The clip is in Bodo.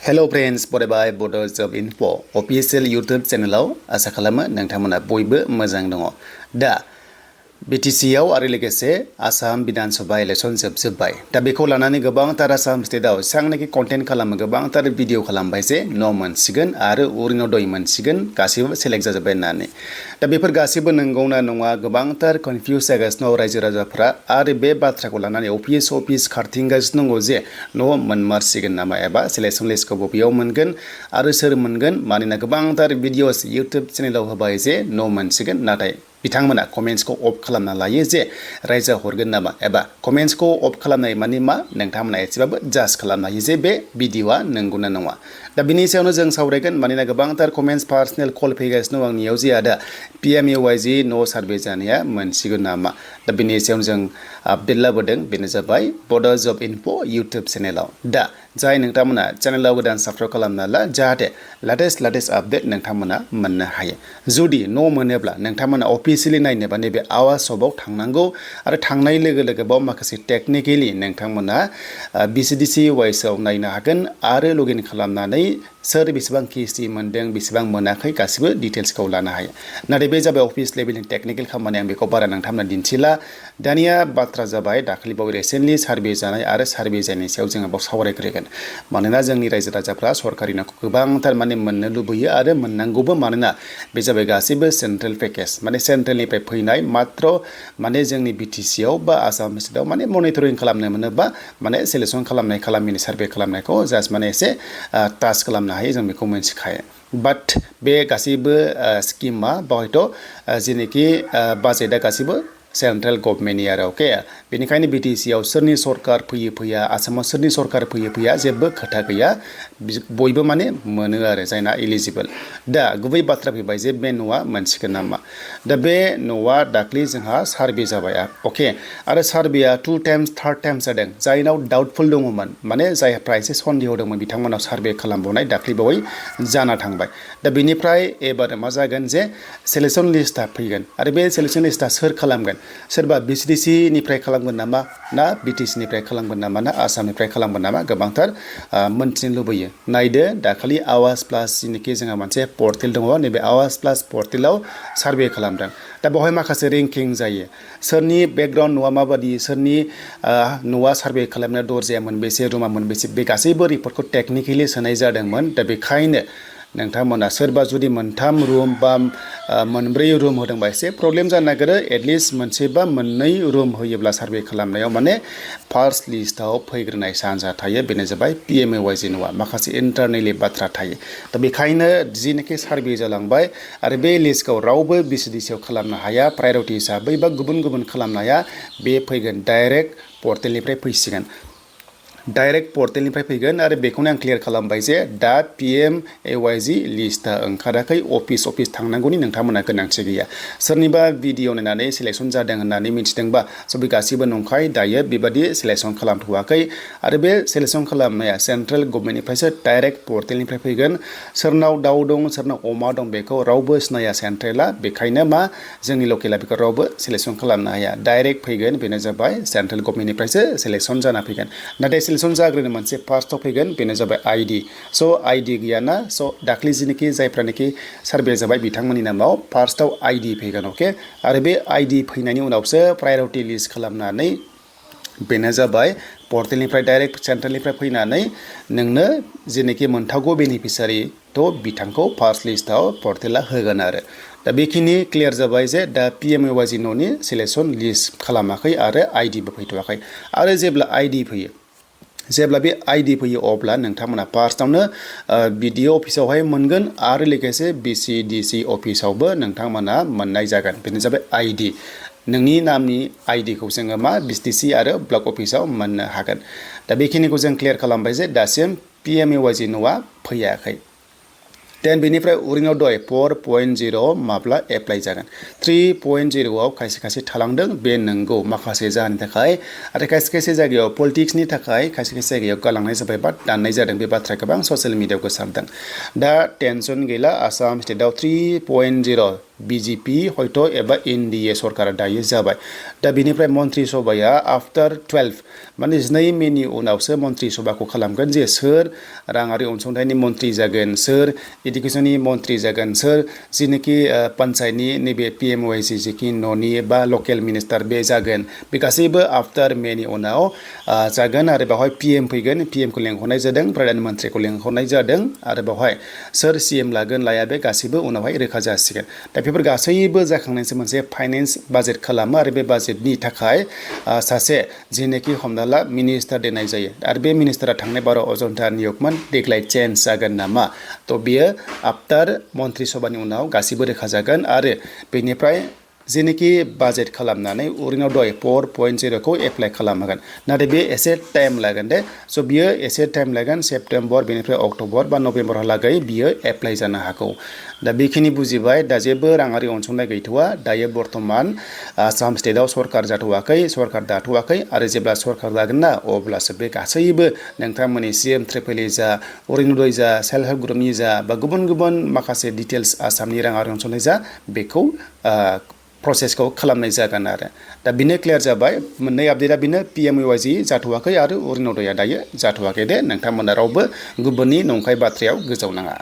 हेलो फ्रेंड्स बरायबाय बड' जब इनफ' अफिसियेल इउटुब चेनेलाव आसा खालामो नोंथांमोना बयबो मोजां दङ। दा बिटिसिआव आरो लोगोसे आसाम विधान सभा इलेक्शन जोबजोब्बाय। दा बेखौ लानानै गोबांथार आसाम स्टेटआव जेसेबांनाखि कन्टेन्ट खालामो गोबांथार भिडिअ खालामबाय जे न' मोनसिगोन आरो अरुण'दय मोनसिगोन गासैबो सेलेक्ट जाजोब्बाय होननानै। दा बेफोर गासैबो नंगौना नङा गोबांथार कनफिउज जागासिनो दं रायजो राजाफ्रा आरो बे बाथ्राखौ लानानै अफिस खारथिंगासिनो दङ जे न' मोनमारसिगोन नामा एबा सिलेक्शन लिस्टखौ बबेयाव मोनगोन आरो सोर मोनगोन। मानोना गोबांथार भिडिअस इउटुब चेनेलाव होबाय जे न' मोनसिगोन, नाथाय बिथांमोना कमेन्ट्सखौ अफ खालामना लायो जे रायजोआ हरगोन नामा एबा कमेन्ट्सखौ अफ खालामनाय माने मा नोंथांमोना एसेबाबो जाज खालामनो हायो जे बे भिडिअआ नंगौना नङा। दा बिनि सायावनो जों सावरायगोन। मानोना गोबांथार कमेन्ट्स पार्सनेल कल फैगासिनो दं आंनियाव जे आदा PMAY न' सार्भे जानाया मोनसिगोन नामा। दा बिनि सायाव जों आपडेट लाबोदों, बेनो जाबाय बड' जब इनफ' इउटुब चेनेलाव। दा जाय नोंथांमोना चेनेलाव गोदान साबस्क्राइब खालामना ला जाहाथे लेटेस्ट आपडेट नोंथांमोना मोननो हायो। जुदि न' मोनोब्ला नोंथांमोना अफिसियेलि नायनोबा नैबे आवाज शपआव थांनांगौ आरो थांनाय लोगो लोगो बाव माखासे टेकनिकेलि नोंथांमोना BCDC वाइसआव नायनो हागोन आरो लगइन खालामनानै सोर बेसेबां किस्ति मोनदों बेसेबां मोनाखै गासिबो डिटेल्सखौ लानो हायो। नाथाय बे जाबाय अफिस लेभेलनि टेकनिकेल खामानि, आं बेखौ बारा नोंथांमोना दिन्थिला। दानिया बाथ्रा जाबाय दाखालिबावै रिसेन्टलि सार्भे जानाय आरो सार्भे जानायनि सायाव जोङो बाव सावरायग्रोगोन। मानोना जोंनि रायजो राजाफ्रा सरकारि न'खौ गोबांथार मोननो लुबैयो आरो मोननांगौबो। मानोना बे जाबाय गासैबो सेन्ट्रेल पेकेज, सेन्ट्रेलनिफ्राय फैनाय मात्र जोंनि BTCआव बा आसाम स्टेटआव मनिटरिं खालामनो मोनोबा सेलेक्शन खालामिनि सार्भे खालामनायखौ जास्ट एसे टाच खालामनो हायो, जों बेखौ मिथिखायो। बाट बे गासैबो स्किमा हयथ' जेनोखि बाजेटआ गासैबो सेन्ट्रेल गभर्नमेन्टनि आरो अके। बेनिखायनो BTCआव सोरनि सरकार फैया आसामाव सोरनि सरकार फैया जेबो खोथा गैया, बयबो मोनो आरो जायना इलिजिबल। दा गुबै बाथ्रा फैबाय जे बे न'आ मोनसिगोन नामा। दा बे न'आ दाख्लै जोंहा सार्भे जाबाय अके, आरो सार्भेआ 2 टाइम्स 3rd टाइम्स जादों। जायनाव डाउटफुल दङमोन जायफ्रा एसे सन्देह दंमोन बिथांमोनाव सार्भे खालामबावनाय दाख्लैबावै जाना थांबाय। दा बेनिफ्राय एबार मा जागोन जे सिलेक्शन लिस्टआ फैगोन आरो बे सिलेक्शन लिस्टआ सोर खालामगोन। सोरबा BCDC निफ्राय खालामगोन नामा, ना BTC निफ्राय खालामगोन नामा, ना आसामनिफ्राय खालामगोन नामा, गोबांथार मोनथिनो लुबैयो। नायदो दाखालि आवाज प्लास जेनोखि जोंहा मोनसे पर्टेल दङ, नैबे आवाज प्लास पर्टेलाव सार्भे खालामदों। दा बेवहाय माखासे रेंकिं जायो, सोरनि बेकग्राउन्ड न'आ माबादि, सोरनि न'आ सार्भे खालामनाय दरजाया मोनबेसे, रुमा मोनबेसे, बे गासैबो रिपर्टखौ टेकनिकेलि सोनाय जादोंमोन। दा बेखायनो नोंथांमोना सोरबा जुदि 3 रुम बा 4 रुम होदोंबा एसे प्रब्लेम जानो नागिरो। एटलिस्ट मोनसे बा 2 रुम होयोब्ला सार्भे खालामनायाव फार्स्ट लिस्टआव फैग्रोनाय चान्सआ थायो। बेनो जाबाय PMAY न'आ माखासे इन्टारनेलि बाथ्रा थायो। दा बेखायनो जिनोखि सार्भे जालांबाय आरो बे लिस्टखौ रावबो BCDCआव खालामनो हाया, प्रायरिटि हिसाबै बा गुबुन खालामनो हाया। बे फैगोन डाइरेक्ट पर्टेलनिफ्राय फैसिगोन, डाइरेक्ट पर्टेलनिफ्राय फैगोन। आरो बेखौनो आं क्लियार खालामबाय जे दा PMAY लिस्टआ ओंखाराखै, अफिस थांनांगौनि नोंथांमोना गोनांथि गैया। सोरनिबा भिडिअ नायनानै सिलेक्शन जादों होननानै मिथिदोंबा बे गासिबो नंखाय। दायो बेबादि सिलेक्शन खालामथ'वाखै आरो बे सिलेक्शन खालामनाया सेन्ट्रेल गभर्नमेन्टनिफ्रायसो डाइरेक्ट पर्टेलनिफ्राय फैगोन। सोरनाव दाउ दं सोरनाव अमा दं बेखौ रावबो सिनाया सेन्ट्रेला, बेखायनो जोंनि लकेला बेखौ रावबो सिलेक्शन खालामनो हाया, डाइरेक्ट फैगोन। बेनो जाबाय सेन्ट्रेल गभर्नमेन्टनिफ्रायसो सिलेक्शन जाना फैगोन। नाथाय सिलेक्शन जाग्रोनो मोनसे फार्स्टआव फैगोन, बेनो जाबाय ID। ID गैयाना, दाख्लै जिनोखि जायफ्रानोखि सार्भे जाबाय बिथांमोननि नामाव फार्स्टआव ID फैगोन अके। आरो बे ID फैनायनि उनावसो प्रायरिटि लिस्ट खालामनानै बेनो जाबाय पर्टेलनिफ्राय डाइरेक्ट सेन्ट्रेलनिफ्राय फैनानै नोंनो जेनोखि मोनथावगौ बेनिफिसारि बिथांखौ फार्स्ट लिस्टआव पर्टेला होगोन आरो। दा बेखिनि क्लियार जाबाय जे दा PMAY न'नि सिलेक्शन लिस्ट खालामाखै आरो IDबो फैथ'वाखै। आरो जेब्ला बे ID फैयो अब्ला नोंथांमोना फार्स्टआवनो BDO अफिसावहाय मोनगोन आरो लोगोसे BCDC अफिसावबो नोंथांमोना मोननाय जागोन। बेनो जाबाय ID, नोंनि नामनि IDखौ जोङो BCDC आरो ब्लक अफिसाव मोननो हागोन। दा बेखिनिखौ जों क्लियार खालामबाय जे दासिम PMAY न'आ फैयाखै। देन बेनिफ्राय अरुण'दय 4.0 माब्ला एप्लाइ जागोन। 3.0आव खायसे थालांदों, बे नंगौ माखासे जाहोननि थाखाय आरो खायसे जायगायाव पलिटिक्सनि थाखाय खायसे जायगायाव गालांनाय जाबाय बा दाननाय जादों। बे बाथ्राया गोबां ससियेल मिडियायाव गोसारदों। दा टेनसन गैला, आसाम स्टेटआव 3.0 BJP हयथ' एबा NDA सरकारा दायो जाबाय दा बेनिफ्राय मन्त्रि सभाया आफ्टार 12 माने 12 मेनि उनावसो मन्त्रि सभाखौ खालामगोन जे सोर राङारि अनसुंथाइनि मन्त्रि जागोन सोर इडुकेसननि मन्त्रि जागोन सोर जिनोखि पन्चायतनि नैबे PMOIC जिखि न'नि बा लकेल मिनिस्टार बे जागोन बे गासैबो आफ्टार मेनि उनाव जागोन आरो बेवहाय PM फैगोन PM खौ लेंहरनाय जादों प्रधान मन्त्रिखौ लेंहरनाय जादों आरो बेवहाय सोर CM लागोन लाया बे गासैबो उनावहाय रोखा जासिगोन दा बेफोर गासैबो जाखांनायसो मोनसे फाइनेन्स बाजेट खालामो आरो बे बाजेटनि थाखाय सासे जिनोखि हमना ला मिनिस्टार दोननाय जायो आरो बे मिनिस्टारा थांनाय 12 अजन्ता नियोगमोन देग्लाय चेन्ज जागोन नामा थ' बियो आफ्टार मन्त्रि सभानि उनाव गासैबो रोखा जागोन आरो बेनिफ्राय जेनोखि बाजेट खालामनानै अरुणोदय 4.0 खौ एप्लाइ खालामगोन नाथाय बे एसे टाइम लागोन दे स' बियो एसे टाइम लागोन सेप्तेम्बर बेनिफ्राय अक्ट'बर बा नभेम्बरहालागै बियो एप्लाइ जानो हागौ दा बेखिनि बुजिबाय दा जेबो राङारि अनसुंथाइ गैथ'वा दायो बर्तमान आसाम स्टेटआव सरकार जाथ'वाखै सरकार दाथ'वाखै आरो जेब्ला सरकार लागोन ना अब्लासो बे गासैबो नोंथांमोननि CM ट्रिपल E जा अरुणोदय जा सेल्फ हेल्प ग्रुपनि जा बा गुबुन गुबुन माखासे डिटेल्स आसामनि राङारि अनसुंथाइ जा बेखौ प्रसेसखौ खालामनाय जागोन आरो दा बेनो क्लियार जाबाय मोननै आपडेटआ बेनो PMOIC जाथ'वाखै आरो अरुणोदयआ दायो जाथ'वाखै दे नोंथांमोना रावबो गुबुननि नंखाय बाथ्रायाव गोजावनाङा